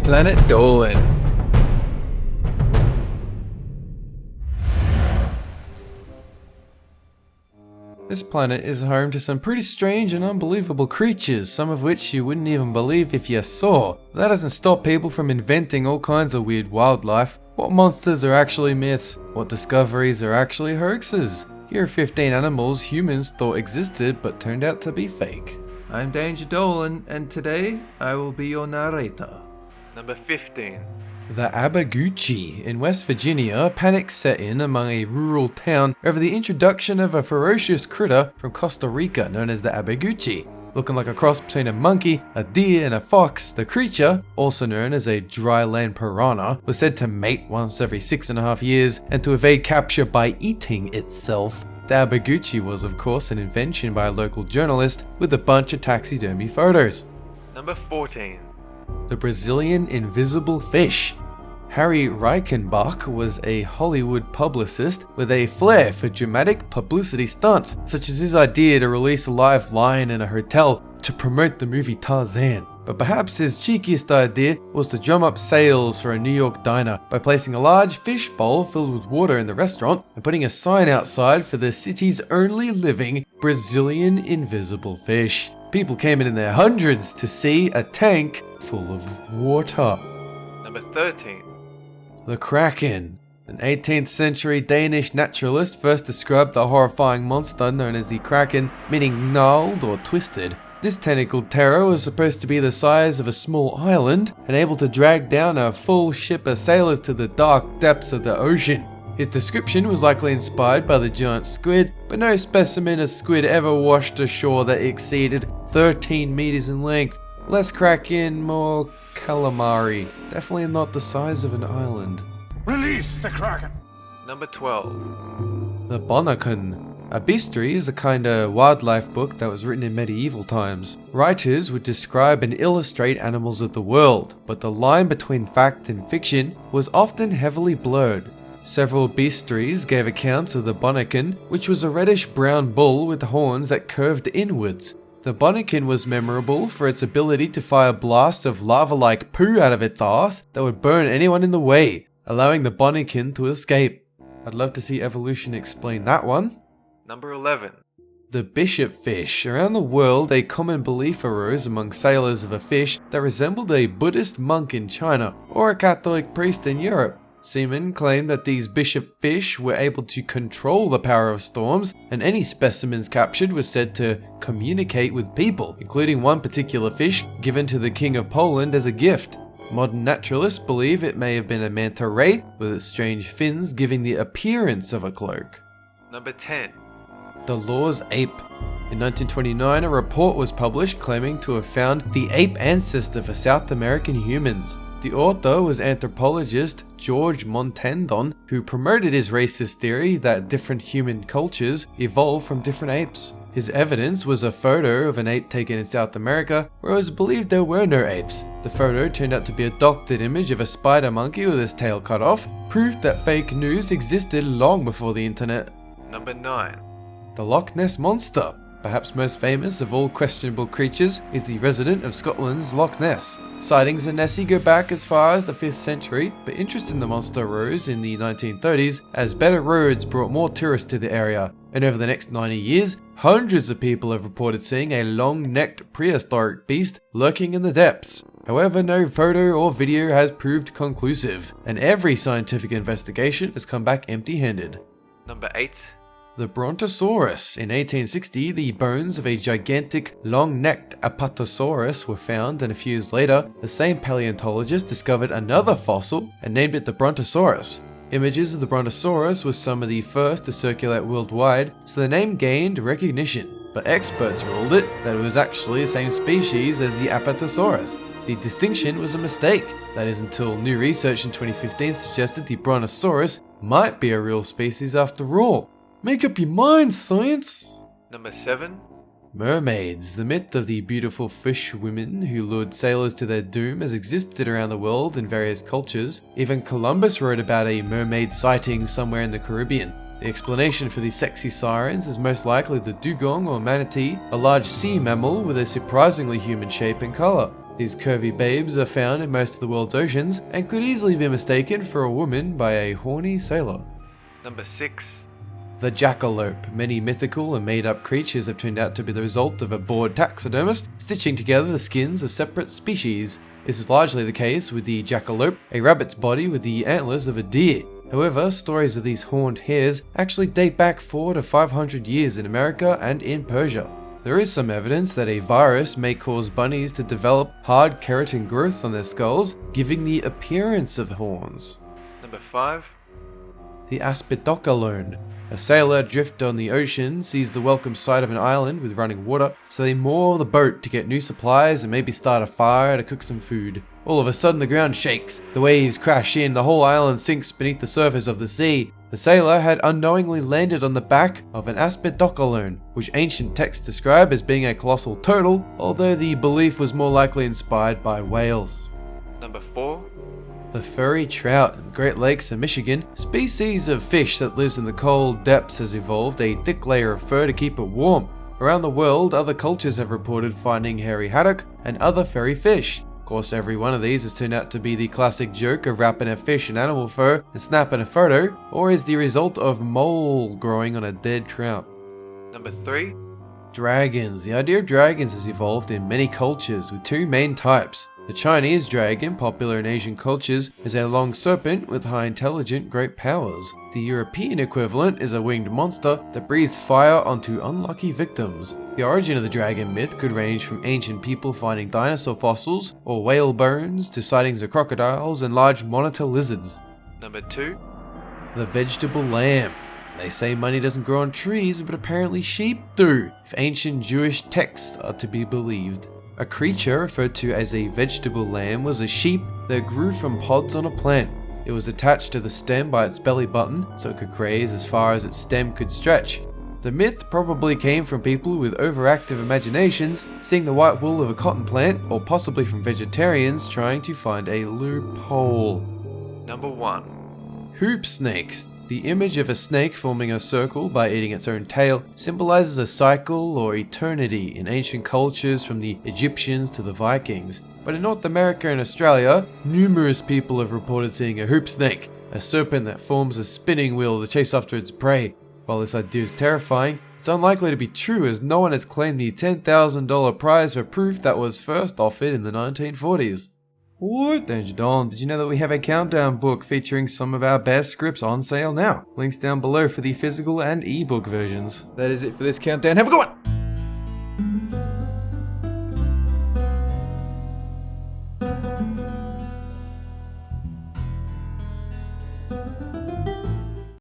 Planet Dolan. This planet is home to some pretty strange and unbelievable creatures, some of which you wouldn't even believe if you saw. That doesn't stop people from inventing all kinds of weird wildlife. What monsters are actually myths? What discoveries are actually hoaxes? Here are 15 animals humans thought existed but turned out to be fake. I'm Danger Dolan, and today I will be your narrator. Number 15. The Abba Gucci. In West Virginia, panic set in among a rural town over the introduction of a ferocious critter from Costa Rica known as the Abba Gucci. Looking like a cross between a monkey, a deer, and a fox, the creature, also known as a dryland piranha, was said to mate once every 6.5 years and to evade capture by eating itself. The Abba Gucci was, of course, an invention by a local journalist with a bunch of taxidermy photos. Number 14. The Brazilian invisible fish. Harry Reichenbach was a Hollywood publicist with a flair for dramatic publicity stunts, such as his idea to release a live lion in a hotel to promote the movie Tarzan. But perhaps his cheekiest idea was to drum up sales for a New York diner by placing a large fish bowl filled with water in the restaurant and putting a sign outside for the city's only living Brazilian invisible fish. People came in their hundreds to see a tank full of water. Number 13. The Kraken. An 18th century Danish naturalist first described the horrifying monster known as the Kraken, meaning gnarled or twisted. This tentacled terror was supposed to be the size of a small island and able to drag down a full ship of sailors to the dark depths of the ocean. His description was likely inspired by the giant squid, but no specimen of squid ever washed ashore that exceeded 13 meters in length. Less Kraken, more calamari. Definitely not the size of an island. Release the Kraken! Number 12. The Bonneken. A bestiary is a kind of wildlife book that was written in medieval times. Writers would describe and illustrate animals of the world, but the line between fact and fiction was often heavily blurred. Several bestiaries gave accounts of the Bonneken, which was a reddish-brown bull with horns that curved inwards. The Bonneken was memorable for its ability to fire blasts of lava-like poo out of its ass that would burn anyone in the way, allowing the Bonneken to escape. I'd love to see evolution explain that one. Number 11. The bishop fish. Around the world, a common belief arose among sailors of a fish that resembled a Buddhist monk in China or a Catholic priest in Europe. Seamen claimed that these bishop fish were able to control the power of storms, and any specimens captured were said to communicate with people, including one particular fish given to the King of Poland as a gift. Modern naturalists believe it may have been a manta ray, with its strange fins giving the appearance of a cloak. Number 10. The Laws Ape. In 1929, a report was published claiming to have found the ape ancestor for South American humans. The author was anthropologist George Montandon, who promoted his racist theory that different human cultures evolved from different apes. His evidence was a photo of an ape taken in South America, where it was believed there were no apes. The photo turned out to be a doctored image of a spider monkey with his tail cut off, proof that fake news existed long before the internet. Number 9. The Loch Ness Monster. Perhaps most famous of all questionable creatures is the resident of Scotland's Loch Ness. Sightings of Nessie go back as far as the 5th century, but interest in the monster rose in the 1930s as better roads brought more tourists to the area. And over the next 90 years, hundreds of people have reported seeing a long-necked prehistoric beast lurking in the depths. However, no photo or video has proved conclusive, and every scientific investigation has come back empty-handed. Number 8. The Brontosaurus. In 1860, the bones of a gigantic, long-necked Apatosaurus were found, and a few years later, the same paleontologist discovered another fossil and named it the Brontosaurus. Images of the Brontosaurus were some of the first to circulate worldwide, so the name gained recognition, but experts ruled it that it was actually the same species as the Apatosaurus. The distinction was a mistake. That is until new research in 2015 suggested the Brontosaurus might be a real species after all. Make up your mind, science! Number 7. Mermaids. The myth of the beautiful fish women who lured sailors to their doom has existed around the world in various cultures. Even Columbus wrote about a mermaid sighting somewhere in the Caribbean. The explanation for these sexy sirens is most likely the dugong or manatee, a large sea mammal with a surprisingly human shape and color. These curvy babes are found in most of the world's oceans and could easily be mistaken for a woman by a horny sailor. Number 6. The Jackalope. Many mythical and made-up creatures have turned out to be the result of a bored taxidermist stitching together the skins of separate species. This is largely the case with the jackalope, a rabbit's body with the antlers of a deer. However, stories of these horned hares actually date back 400 to 500 years in America and in Persia. There is some evidence that a virus may cause bunnies to develop hard keratin growths on their skulls, giving the appearance of horns. Number 5. The Aspen De Cologne. A sailor adrift on the ocean sees the welcome sight of an island with running water, so they moor the boat to get new supplies and maybe start a fire to cook some food. All of a sudden the ground shakes, the waves crash in, the whole island sinks beneath the surface of the sea. The sailor had unknowingly landed on the back of an Aspen De Cologne, which ancient texts describe as being a colossal turtle, although the belief was more likely inspired by whales. Number 4. The Furry Trout in the Great Lakes of Michigan, species of fish that lives in the cold depths, has evolved a thick layer of fur to keep it warm. Around the world, other cultures have reported finding hairy haddock and other furry fish. Of course, every one of these has turned out to be the classic joke of wrapping a fish in animal fur and snapping a photo, or is the result of mold growing on a dead trout. Number 3. Dragons. The idea of dragons has evolved in many cultures with two main types. The Chinese dragon, popular in Asian cultures, is a long serpent with high intelligent great powers. The European equivalent is a winged monster that breathes fire onto unlucky victims. The origin of the dragon myth could range from ancient people finding dinosaur fossils or whale bones to sightings of crocodiles and large monitor lizards. Number 2. The vegetable lamb. They say money doesn't grow on trees, but apparently sheep do, if ancient Jewish texts are to be believed. A creature referred to as a vegetable lamb was a sheep that grew from pods on a plant. It was attached to the stem by its belly button, so it could graze as far as its stem could stretch. The myth probably came from people with overactive imaginations seeing the white wool of a cotton plant, or possibly from vegetarians trying to find a loophole. Number 1. Hoop snakes. The image of a snake forming a circle by eating its own tail symbolizes a cycle or eternity in ancient cultures from the Egyptians to the Vikings. But in North America and Australia, numerous people have reported seeing a hoop snake, a serpent that forms a spinning wheel to chase after its prey. While this idea is terrifying, it's unlikely to be true as no one has claimed the $10,000 prize for proof that was first offered in the 1940s. What? Danger Dawn, did you know that we have a countdown book featuring some of our best scripts on sale now? Links down below for the physical and ebook versions. That is it for this countdown. Have a good one!